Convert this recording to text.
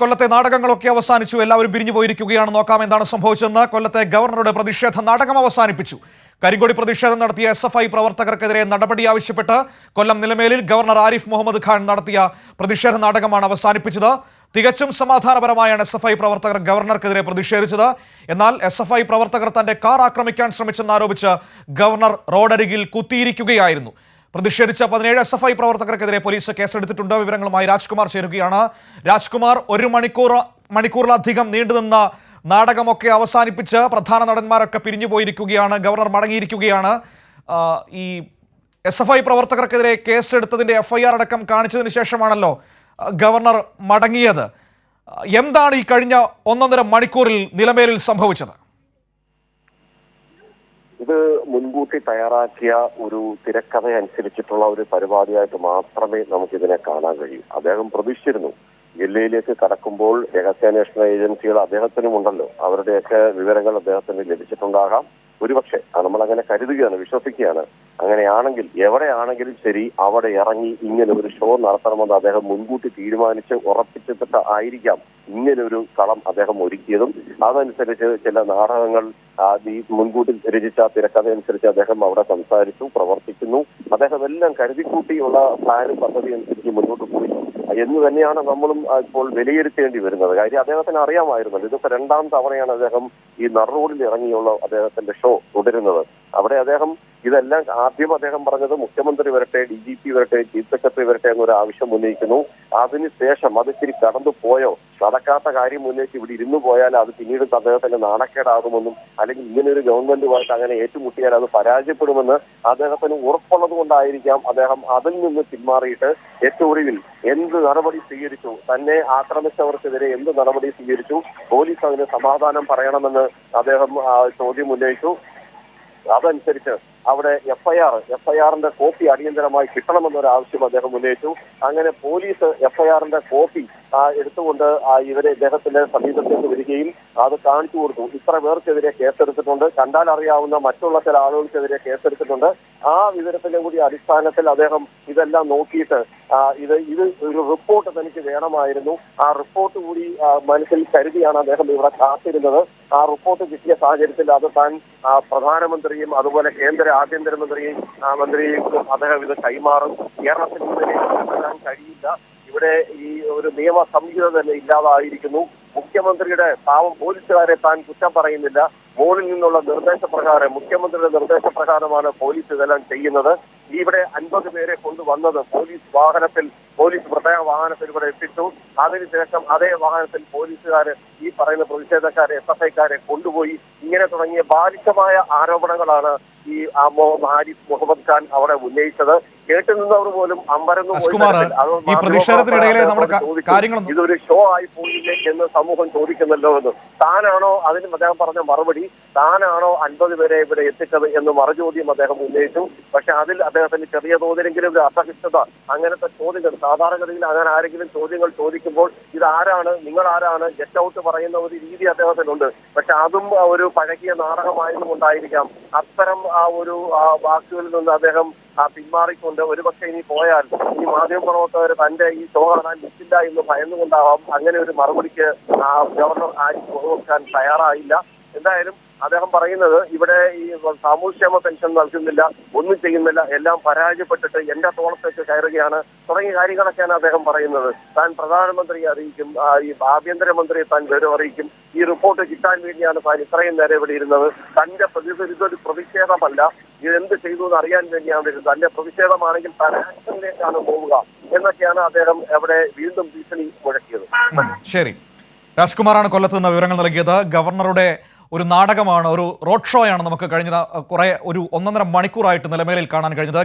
കൊല്ലത്തെ നാടകങ്ങളൊക്കെ അവസാനിച്ചു. എല്ലാവരും പിരിഞ്ഞു പോയിരിക്കുകയാണ്. നോക്കാം എന്താണ് സംഭവിച്ചതെന്ന്. കൊല്ലത്തെ ഗവർണറുടെ പ്രതിഷേധ നാടകം അവസാനിപ്പിച്ചു. കരിങ്കൊടി പ്രതിഷേധം നടത്തിയ SFI പ്രവർത്തകർക്കെതിരെ നടപടി ആവശ്യപ്പെട്ട് കൊല്ലം നിലമേലിൽ ഗവർണർ ആരിഫ് മുഹമ്മദ് ഖാൻ നടത്തിയ പ്രതിഷേധ നാടകമാണ് അവസാനിപ്പിച്ചത്. തികച്ചും സമാധാനപരമായാണ് SFI പ്രവർത്തകർ ഗവർണർക്കെതിരെ പ്രതിഷേധിച്ചത്. എന്നാൽ SFI പ്രവർത്തകർ തന്റെ കാർ ആക്രമിക്കാൻ ശ്രമിച്ചെന്നാരോപിച്ച് ഗവർണർ റോഡരികിൽ കുത്തിയിരിക്കുകയായിരുന്നു. പ്രതിഷേധിച്ച 17 SFI പ്രവർത്തകർക്കെതിരെ പോലീസ് കേസെടുത്തിട്ടുണ്ട്. വിവരങ്ങളുമായി രാജ്കുമാർ ചേരുകയാണ്. രാജ്കുമാർ, ഒരു മണിക്കൂറിലധികം നീണ്ടുനിന്ന നാടകമൊക്കെ അവസാനിപ്പിച്ച് പ്രധാന നടന്മാരൊക്കെ പിരിഞ്ഞു പോയിരിക്കുകയാണ്. ഗവർണർ മടങ്ങിയിരിക്കുകയാണ്. ഈ SFI പ്രവർത്തകർക്കെതിരെ കേസെടുത്തതിന്റെ FIR അടക്കം കാണിച്ചതിന് ശേഷമാണല്ലോ ഗവർണർ മടങ്ങിയത്. എന്താണ് ഈ കഴിഞ്ഞ 1.5 മണിക്കൂറിൽ നിലമേലിൽ സംഭവിച്ചത്? ഇത് മുൻകൂട്ടി തയ്യാറാക്കിയ ഒരു തിരക്കഥ അനുസരിച്ചിട്ടുള്ള ഒരു പരിപാടിയായിട്ട് മാത്രമേ നമുക്കിതിനെ കാണാൻ കഴിയൂ. അദ്ദേഹം പ്രതീക്ഷിച്ചിരുന്നു ജില്ലയിലേക്ക് കടക്കുമ്പോൾ രഹസ്യാന്വേഷണ ഏജൻസികൾ അദ്ദേഹത്തിനും ഉണ്ടല്ലോ, അവരുടെയൊക്കെ വിവരങ്ങൾ അദ്ദേഹത്തിന് ലഭിച്ചിട്ടുണ്ടാകാം. ഒരുപക്ഷെ നമ്മൾ അങ്ങനെ കരുതുകയാണ്, വിശ്വസിക്കുകയാണ്. അങ്ങനെയാണെങ്കിൽ എവിടെയാണെങ്കിലും ശരി അവിടെ ഇറങ്ങി ഇങ്ങനെ ഒരു ഷോ നടത്തണമെന്ന് അദ്ദേഹം മുൻകൂട്ടി തീരുമാനിച്ച് ഉറപ്പിച്ചിട്ട് ആയിരിക്കാം ഇങ്ങനെ ഒരു കളം അദ്ദേഹം ഒരുക്കിയതും. അതനുസരിച്ച് ചില നാടകങ്ങൾ മുൻകൂട്ടി രചിച്ച തിരക്കഥ അനുസരിച്ച് അദ്ദേഹം അവിടെ സംസാരിച്ചു, പ്രവർത്തിക്കുന്നു. അദ്ദേഹം എല്ലാം കരുതിക്കൂട്ടിയുള്ള പ്ലാനും പദ്ധതി അനുസരിച്ച് മുന്നോട്ട് പോയി എന്ന് തന്നെയാണ് നമ്മളും ഇപ്പോൾ വിലയിരുത്തേണ്ടി വരുന്നത്. കാര്യം അദ്ദേഹത്തിന് അറിയാമായിരുന്നല്ലോ, ഇതിപ്പോ 2ാം തവണയാണ് അദ്ദേഹം ഈ നറുറോഡിൽ ഇറങ്ങിയുള്ള അദ്ദേഹത്തിന്റെ ഷോ തുടരുന്നത്. അവിടെ അദ്ദേഹം ഇതെല്ലാം ആദ്യം അദ്ദേഹം പറഞ്ഞത് മുഖ്യമന്ത്രി വരട്ടെ, DGP വരട്ടെ, ചീഫ് സെക്രട്ടറി വരട്ടെ എന്നൊരു ആവശ്യം ഉന്നയിക്കുന്നു. അതിനുശേഷം അത് ഇച്ചിരി കടന്നു പോയോ, നടക്കാത്ത കാര്യം ഉന്നയിച്ച് ഇവിടെ ഇരുന്നു പോയാൽ അത് പിന്നീട് അദ്ദേഹത്തിന്റെ നാണക്കേടാകുമെന്നും അല്ലെങ്കിൽ ഇങ്ങനെ ഒരു ഗവൺമെന്റുമായിട്ട് അങ്ങനെ ഏറ്റുമുട്ടിയാൽ അത് പരാജയപ്പെടുമെന്ന് അദ്ദേഹത്തിന് ഉറപ്പുള്ളത് കൊണ്ടായിരിക്കാം അദ്ദേഹം അതിൽ നിന്ന് പിന്മാറിയിട്ട് ഏറ്റവും ഒടുവിൽ എന്ത് നടപടി സ്വീകരിച്ചു, തന്നെ ആക്രമിച്ചവർക്കെതിരെ എന്ത് നടപടി സ്വീകരിച്ചു, പോലീസ് അതിന് സമാധാനം പറയണമെന്ന് അദ്ദേഹം ചോദ്യം ഉന്നയിച്ചു. അതനുസരിച്ച് അവിടെ FIRന്റെ കോപ്പി അടിയന്തരമായി കിട്ടണമെന്നൊരു ആവശ്യം അദ്ദേഹം ഉന്നയിച്ചു. അങ്ങനെ പോലീസ് FIRന്റെ കോപ്പി എടുത്തുകൊണ്ട് ഇവരെ ഇദ്ദേഹത്തിന്റെ സമീപത്തേക്ക് വരികയും അത് കാണിച്ചു കൊടുത്തു. ഇത്ര പേർക്കെതിരെ കേസെടുത്തിട്ടുണ്ട്, കണ്ടാൽ അറിയാവുന്ന മറ്റുള്ള ചില ആളുകൾക്കെതിരെ കേസെടുത്തിട്ടുണ്ട്. ആ വിവരത്തിന്റെ കൂടി അടിസ്ഥാനത്തിൽ അദ്ദേഹം ഇതെല്ലാം നോക്കിയിട്ട് ഇത് ഒരു റിപ്പോർട്ട് തനിക്ക് വേണമായിരുന്നു. ആ റിപ്പോർട്ട് കൂടി മനസ്സിൽ കരുതിയാണ് അദ്ദേഹം ഇവിടെ കാത്തിരുന്നത്. ആ റിപ്പോർട്ട് കിട്ടിയ സാഹചര്യത്തിൽ അത് താൻ പ്രധാനമന്ത്രിയും അതുപോലെ കേന്ദ്ര ആഭ്യന്തരമന്ത്രിയും അദ്ദേഹം ഇത് കൈമാറും. കേരളത്തിൽ ഇതിനെ കഴിയില്ല. ഇവിടെ ഈ ഒരു നിയമ സംഹിത തന്നെ ഇല്ലാതായിരിക്കുന്നു. മുഖ്യമന്ത്രിയുടെ പാവം പോലീസുകാരെ താൻ കുറ്റം പറയുന്നില്ല. മോളിൽ നിന്നുള്ള നിർദ്ദേശപ്രകാരം, മുഖ്യമന്ത്രിയുടെ നിർദ്ദേശപ്രകാരമാണ് പോലീസ് ഇതെല്ലാം ചെയ്യുന്നത്. ഇവിടെ 50 പേരെ കൊണ്ടുവന്നത് പോലീസ് പ്രത്യേക വാഹനത്തിൽ ഇവിടെ എത്തിച്ചു. അതിനുശേഷം അതേ വാഹനത്തിൽ പോലീസുകാര് ഈ പറയുന്ന പ്രതിഷേധക്കാരെ SFIക്കാരെ കൊണ്ടുപോയി. ഇങ്ങനെ തുടങ്ങിയ ബാലിശമായ ആരോപണങ്ങളാണ് ഈ ആരിഫ് മുഹമ്മദ് ഖാൻ അവിടെ ഉന്നയിച്ചത്. കേട്ടുനിന്നവർ പോലും അമ്പരന്നു ഇതൊരു ഷോ ആയി പോയില്ലേ എന്ന് സമൂഹം ചോദിക്കുന്നല്ലോ എന്ന്. താനാണോ അതിന് അദ്ദേഹം പറഞ്ഞ മറുപടി, താനാണോ 50 പേരെ ഇവിടെ എത്തിച്ചത് എന്ന് മറുചോദ്യം അദ്ദേഹം ഉന്നയിച്ചു. പക്ഷെ അതിൽ അദ്ദേഹത്തിന് ചെറിയ തോതിലെങ്കിലും ഒരു അസഹിഷ്ണുത, അങ്ങനത്തെ ചോദ്യങ്ങൾ, സാധാരണഗതിയിൽ അങ്ങനെ ആരെങ്കിലും ചോദ്യങ്ങൾ ചോദിക്കുമ്പോൾ ഇതാരാണ്, നിങ്ങൾ ആരാണ്, ഗെറ്റ് ഔട്ട് പറയുന്ന ഒരു രീതി അദ്ദേഹത്തിനുണ്ട്. പക്ഷെ അതും ഒരു പഴകിയ നാടകമായതുകൊണ്ടായിരിക്കാം അത്തരം ഒരു വാക്കുകളിൽ നിന്ന് അദ്ദേഹം പിന്മാറിക്കൊണ്ട് ഒരുപക്ഷെ ഇനി പോയാൽ ഈ മാധ്യമപ്രവർത്തകർ തന്റെ ഈ ഷോ കാണാൻ നിൽക്കില്ല എന്ന് ഭയന്നുകൊണ്ടാവാം അങ്ങനെ ഒരു മറുപടിക്ക് ഗവർണർ ആരിഫ് മുഹമ്മദ് ഖാൻ തയ്യാറായില്ല. എന്തായാലും അദ്ദേഹം പറയുന്നത് ഇവിടെ ഈ സാമൂഹ്യക്ഷേമ പെൻഷൻ നൽകുന്നില്ല, ഒന്നും ചെയ്യുന്നില്ല, എല്ലാം പരാജയപ്പെട്ടിട്ട് എന്റെ തോളത്തേക്ക് കയറുകയാണ് തുടങ്ങിയ കാര്യങ്ങളൊക്കെയാണ് അദ്ദേഹം പറയുന്നത്. താൻ പ്രധാനമന്ത്രിയെ അറിയിക്കും, ഈ ആഭ്യന്തരമന്ത്രിയെ താൻ വിവരം അറിയിക്കും. ഈ റിപ്പോർട്ട് കിട്ടാൻ വേണ്ടിയാണ് താൻ ഇത്രയും നേരം ഇവിടെ ഇരുന്നത്. തന്റെ ഇതൊരു പ്രതിഷേധമല്ല, ഇതെന്ത് ചെയ്തു എന്ന് അറിയാൻ വേണ്ടിയാണ് വരുന്നത്. തന്റെ പ്രതിഷേധമാണെങ്കിൽ താൻ ആക്ഷനിലേക്കാണ് പോവുക എന്നൊക്കെയാണ് അദ്ദേഹം അവിടെ വീണ്ടും ഭീഷണി മുഴക്കിയത്. ശരി, രാജ്കുമാറാണ് കൊല്ലത്ത് നിന്ന് വിവരങ്ങൾ നൽകിയത്. ഗവർണറുടെ ഒരു നാടകമാണ്, ഒരു റോഡ് ഷോയാണ് നമുക്ക് കഴിഞ്ഞ ഒരു 1.5 മണിക്കൂറായിട്ട് നിലമേലിൽ കാണാൻ കഴിഞ്ഞത്.